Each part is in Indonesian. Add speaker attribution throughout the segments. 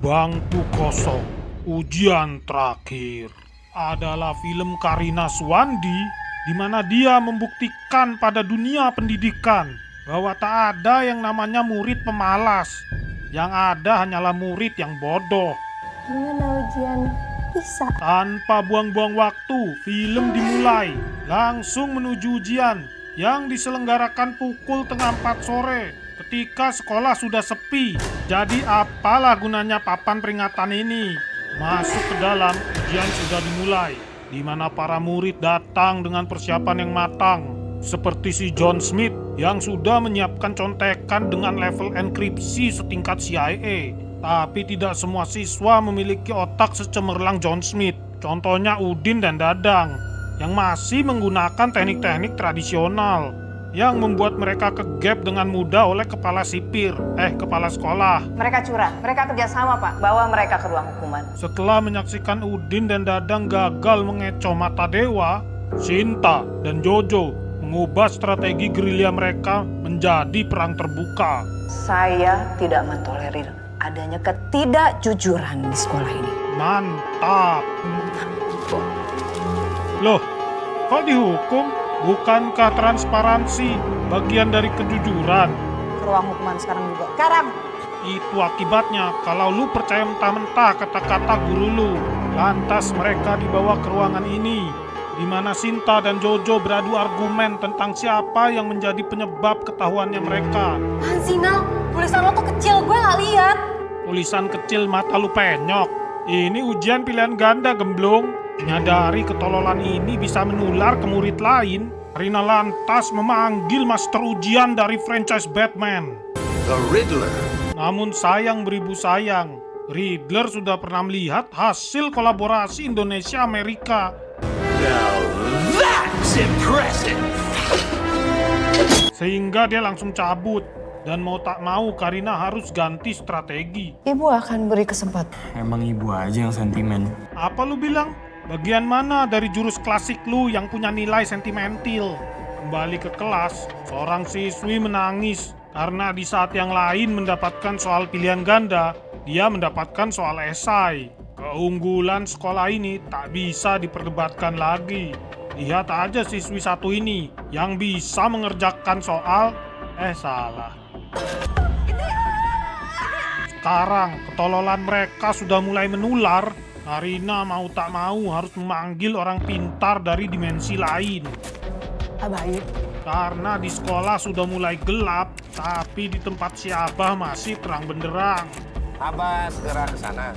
Speaker 1: Bangku Kosong, Ujian Terakhir adalah film Karina Suwandi di mana dia membuktikan pada dunia pendidikan bahwa tak ada yang namanya murid pemalas. Yang ada hanyalah murid yang bodoh.
Speaker 2: Gimana ujian? Bisa.
Speaker 1: Tanpa buang-buang waktu, film dimulai. Langsung menuju ujian yang diselenggarakan pukul tengah 4 sore ketika sekolah sudah sepi. Jadi apalah gunanya papan peringatan ini? Masuk ke dalam, ujian sudah dimulai, di mana para murid datang dengan persiapan yang matang. Seperti si John Smith yang sudah menyiapkan contekan dengan level enkripsi setingkat CIA. Tapi tidak semua siswa memiliki otak secemerlang John Smith. Contohnya Udin dan Dadang yang masih menggunakan teknik-teknik tradisional yang membuat mereka kegap dengan mudah oleh kepala sekolah.
Speaker 3: Mereka curang, mereka kerjasama Pak, bawa mereka ke ruang hukuman.
Speaker 1: Setelah menyaksikan Udin dan Dadang gagal mengecoh mata dewa, Sinta dan Jojo mengubah strategi gerilya mereka menjadi perang terbuka.
Speaker 3: Saya tidak mentolerir adanya ketidakjujuran di sekolah ini.
Speaker 1: Mantap. Loh, kok dihukum? Bukankah transparansi bagian dari kejujuran?
Speaker 3: Ke ruang hukuman sekarang juga. Sekarang!
Speaker 1: Itu akibatnya kalau lu percaya mentah-mentah kata-kata guru lu. Lantas mereka dibawa ke ruangan ini, di mana Sinta dan Jojo beradu argumen tentang siapa yang menjadi penyebab ketahuannya mereka.
Speaker 2: Hansinal, tulisan lo tuh kecil, gue gak lihat.
Speaker 1: Tulisan kecil mata lu penyok. Ini ujian pilihan ganda, gemblong. Menyadari ketololan ini bisa menular ke murid lain, Karina lantas memanggil master ujian dari franchise Batman,
Speaker 4: The Riddler.
Speaker 1: Namun sayang beribu sayang, Riddler sudah pernah melihat hasil kolaborasi Indonesia-Amerika.
Speaker 4: Now that's impressive.
Speaker 1: Sehingga dia langsung cabut. Dan mau tak mau Karina harus ganti strategi.
Speaker 3: Ibu akan beri kesempatan.
Speaker 5: Emang ibu aja yang sentimen.
Speaker 1: Apa lu bilang? Bagian mana dari jurus klasik lu yang punya nilai sentimental? Kembali ke kelas, seorang siswi menangis karena di saat yang lain mendapatkan soal pilihan ganda, dia mendapatkan soal esai. Keunggulan sekolah ini tak bisa diperdebatkan lagi. Lihat aja siswi satu ini yang bisa mengerjakan soal, salah. Sekarang ketololan mereka sudah mulai menular. Karina mau tak mau harus memanggil orang pintar dari dimensi lain.
Speaker 3: Baik.
Speaker 1: Karena di sekolah sudah mulai gelap, tapi di tempat si Abah masih terang benderang.
Speaker 6: Abah segera ke sana.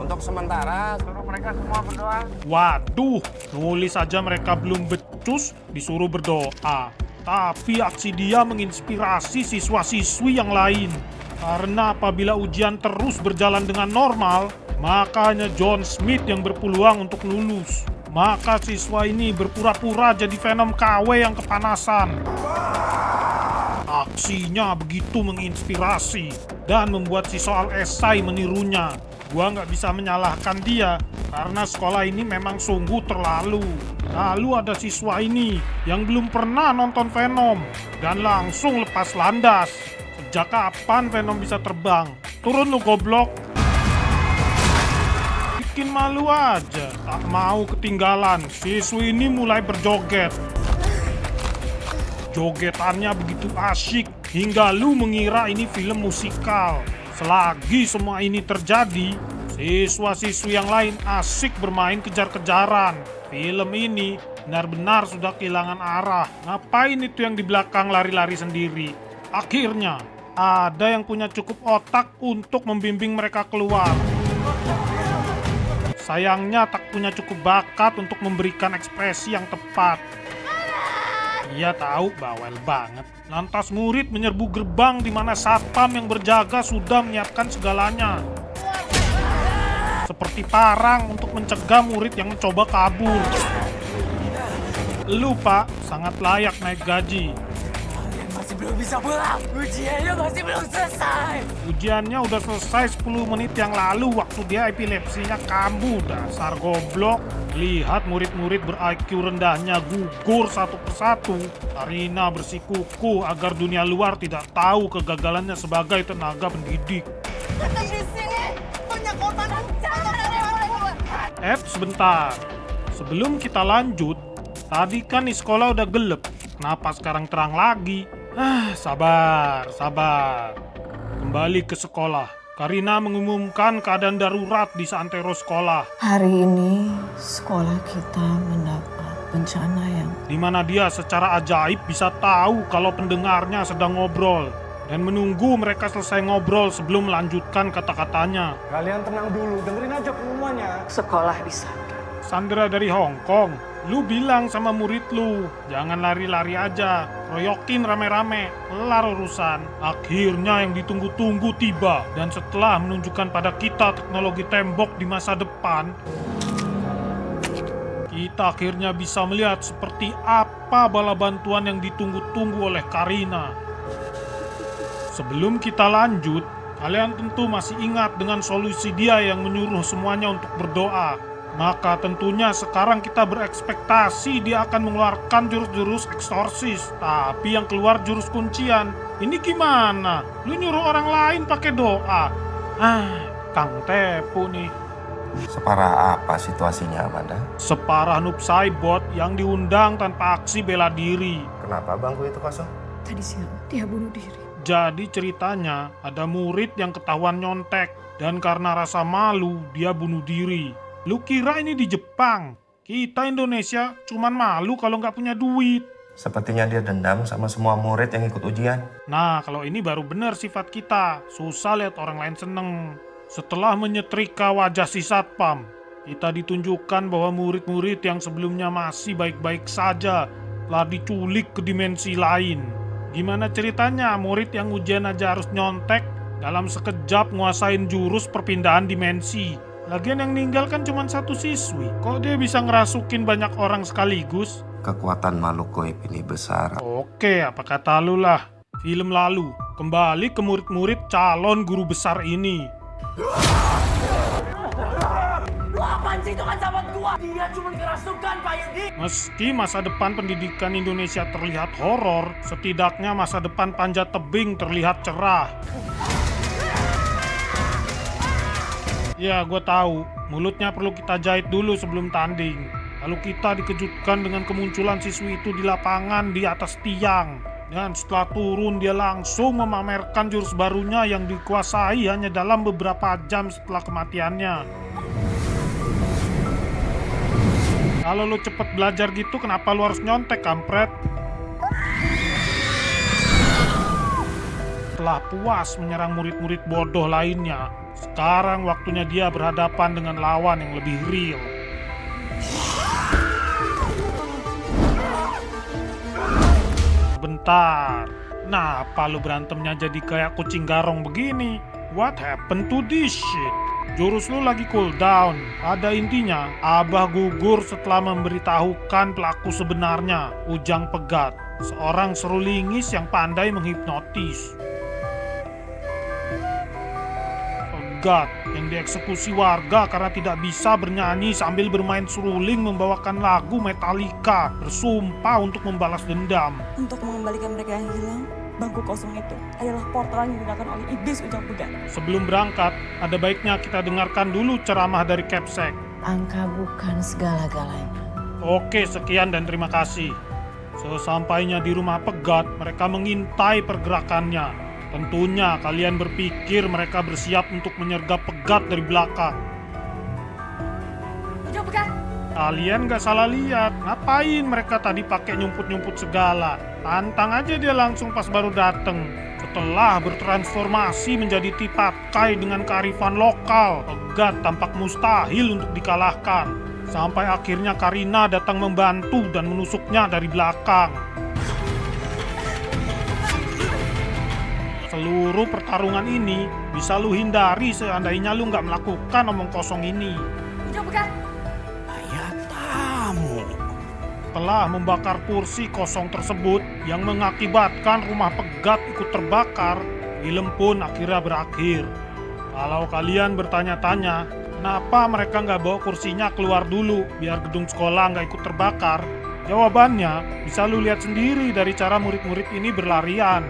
Speaker 6: Untuk sementara, suruh mereka semua berdoa.
Speaker 1: Waduh, nulis saja mereka belum becus, disuruh berdoa. Tapi aksi dia menginspirasi siswa-siswi yang lain. Karena apabila ujian terus berjalan dengan normal, maka hanya John Smith yang berpeluang untuk lulus. Maka siswa ini berpura-pura jadi Venom KW yang kepanasan. Aksinya begitu menginspirasi dan membuat si soal esai menirunya. Gua nggak bisa menyalahkan dia karena sekolah ini memang sungguh terlalu. Lalu ada siswa ini yang belum pernah nonton Venom dan langsung lepas landas. Sejak kapan Venom bisa terbang? Turun lu goblok. Bikin malu aja, tak mau ketinggalan. Siswi ini mulai berjoget. Jogetannya begitu asyik hingga lu mengira ini film musikal. Selagi semua ini terjadi, siswa-siswi yang lain asik bermain kejar-kejaran. Film ini benar-benar sudah kehilangan arah. Ngapain itu yang di belakang lari-lari sendiri? Akhirnya, ada yang punya cukup otak untuk membimbing mereka keluar. Sayangnya tak punya cukup bakat untuk memberikan ekspresi yang tepat. Ia tahu bawel banget. Lantas murid menyerbu gerbang di mana satpam yang berjaga sudah menyiapkan segalanya. Seperti parang untuk mencegah murid yang mencoba kabur. Lu Pak, sangat layak naik gaji.
Speaker 5: Masih belum bisa pulang. Ujiannya masih belum selesai.
Speaker 1: Ujiannya udah selesai 10 menit yang lalu waktu dia epilepsinya kambuh. Dasar goblok. Lihat murid-murid ber-IQ rendahnya gugur satu persatu. Karina bersikukuh agar dunia luar tidak tahu kegagalannya sebagai tenaga pendidik.
Speaker 2: Tetap di sini.
Speaker 1: Sebentar. Sebelum kita lanjut, tadi kan di sekolah udah gelap. Kenapa sekarang terang lagi? Sabar. Kembali ke sekolah. Karina mengumumkan keadaan darurat di seantero sekolah.
Speaker 7: Hari ini sekolah kita mendapat bencana yang...
Speaker 1: Di mana dia secara ajaib bisa tahu kalau pendengarnya sedang ngobrol. Dan menunggu mereka selesai ngobrol sebelum melanjutkan kata-katanya.
Speaker 6: Kalian tenang dulu, dengerin aja pengumumannya.
Speaker 3: Sekolah bisa.
Speaker 1: Sandra dari Hong Kong, lu bilang sama murid lu, jangan lari-lari aja, royokin rame-rame, kelar urusan. Akhirnya yang ditunggu-tunggu tiba, dan setelah menunjukkan pada kita teknologi tembok di masa depan, kita akhirnya bisa melihat seperti apa bala bantuan yang ditunggu-tunggu oleh Karina. Sebelum kita lanjut, kalian tentu masih ingat dengan solusi dia yang menyuruh semuanya untuk berdoa. Maka tentunya sekarang kita berekspektasi dia akan mengeluarkan jurus-jurus eksorsis. Tapi yang keluar jurus kuncian. Ini gimana? Lu nyuruh orang lain pakai doa? Kang Tepu nih.
Speaker 6: Separah apa situasinya, Amanda?
Speaker 1: Separah noob Saibot yang diundang tanpa aksi bela diri.
Speaker 6: Kenapa bangku itu kosong?
Speaker 7: Tadi siang dia bunuh diri.
Speaker 1: Jadi ceritanya ada murid yang ketahuan nyontek. Dan karena rasa malu dia bunuh diri. Lu kira ini di Jepang? Kita Indonesia cuman malu kalau nggak punya duit.
Speaker 6: Sepertinya dia dendam sama semua murid yang ikut ujian.
Speaker 1: Nah, kalau ini baru benar sifat kita. Susah lihat orang lain seneng. Setelah menyetrika wajah si satpam, kita ditunjukkan bahwa murid-murid yang sebelumnya masih baik-baik saja telah diculik ke dimensi lain. Gimana ceritanya murid yang ujian aja harus nyontek dalam sekejap nguasain jurus perpindahan dimensi? Lagian yang meninggal kan cuma satu siswi. Kok dia bisa ngerasukin banyak orang sekaligus?
Speaker 6: Kekuatan makhluk goib ini besar.
Speaker 1: Oke, apa kata lu lah. Film lalu, kembali ke murid-murid calon guru besar ini.
Speaker 5: Lu apaan sih, itu kan sahabat gua? Dia cuma kerasukan, Pak Yudi.
Speaker 1: Meski masa depan pendidikan Indonesia terlihat horor, setidaknya masa depan Panjat Tebing terlihat cerah. Ya, gue tahu. Mulutnya perlu kita jahit dulu sebelum tanding. Lalu kita dikejutkan dengan kemunculan siswi itu di lapangan di atas tiang. Dan setelah turun, dia langsung memamerkan jurus barunya yang dikuasai hanya dalam beberapa jam setelah kematiannya. Kalau lu cepet belajar gitu, kenapa lu harus nyontek, kampret? Setelah puas menyerang murid-murid bodoh lainnya, sekarang waktunya dia berhadapan dengan lawan yang lebih real. Bentar, kenapa lu berantemnya jadi kayak kucing garong begini? What happened to this shit? Jurus lu lagi cooldown. Pada intinya, Abah gugur setelah memberitahukan pelaku sebenarnya, Ujang Pegat, seorang serulingis yang pandai menghipnotis. Pegat yang dieksekusi warga karena tidak bisa bernyanyi sambil bermain seruling membawakan lagu Metallica, bersumpah untuk membalas dendam.
Speaker 8: Untuk mengembalikan mereka yang hilang, bangku kosong itu adalah portal yang digunakan oleh iblis Ujang Pegat.
Speaker 1: Sebelum berangkat, ada baiknya kita dengarkan dulu ceramah dari Capsek.
Speaker 7: Angka bukan segala-galanya.
Speaker 1: Oke, sekian dan terima kasih. Sesampainya di rumah Pegat, mereka mengintai pergerakannya. Tentunya kalian berpikir mereka bersiap untuk menyergap Pegat dari belakang.
Speaker 8: Ujang Pegat!
Speaker 1: Kalian gak salah lihat, ngapain mereka tadi pakai nyumput-nyumput segala. Tantang aja dia langsung pas baru dateng. Setelah bertransformasi menjadi Tipakai dengan kearifan lokal, Pegat tampak mustahil untuk dikalahkan. Sampai akhirnya Karina datang membantu dan menusuknya dari belakang. Seluruh pertarungan ini bisa lu hindari seandainya lu nggak melakukan omong kosong ini.
Speaker 8: Ujang Pegat!
Speaker 1: Setelah membakar kursi kosong tersebut yang mengakibatkan rumah Pegat ikut terbakar, film pun akhirnya berakhir. Kalau kalian bertanya-tanya, kenapa mereka nggak bawa kursinya keluar dulu biar gedung sekolah nggak ikut terbakar? Jawabannya bisa lu lihat sendiri dari cara murid-murid ini berlarian.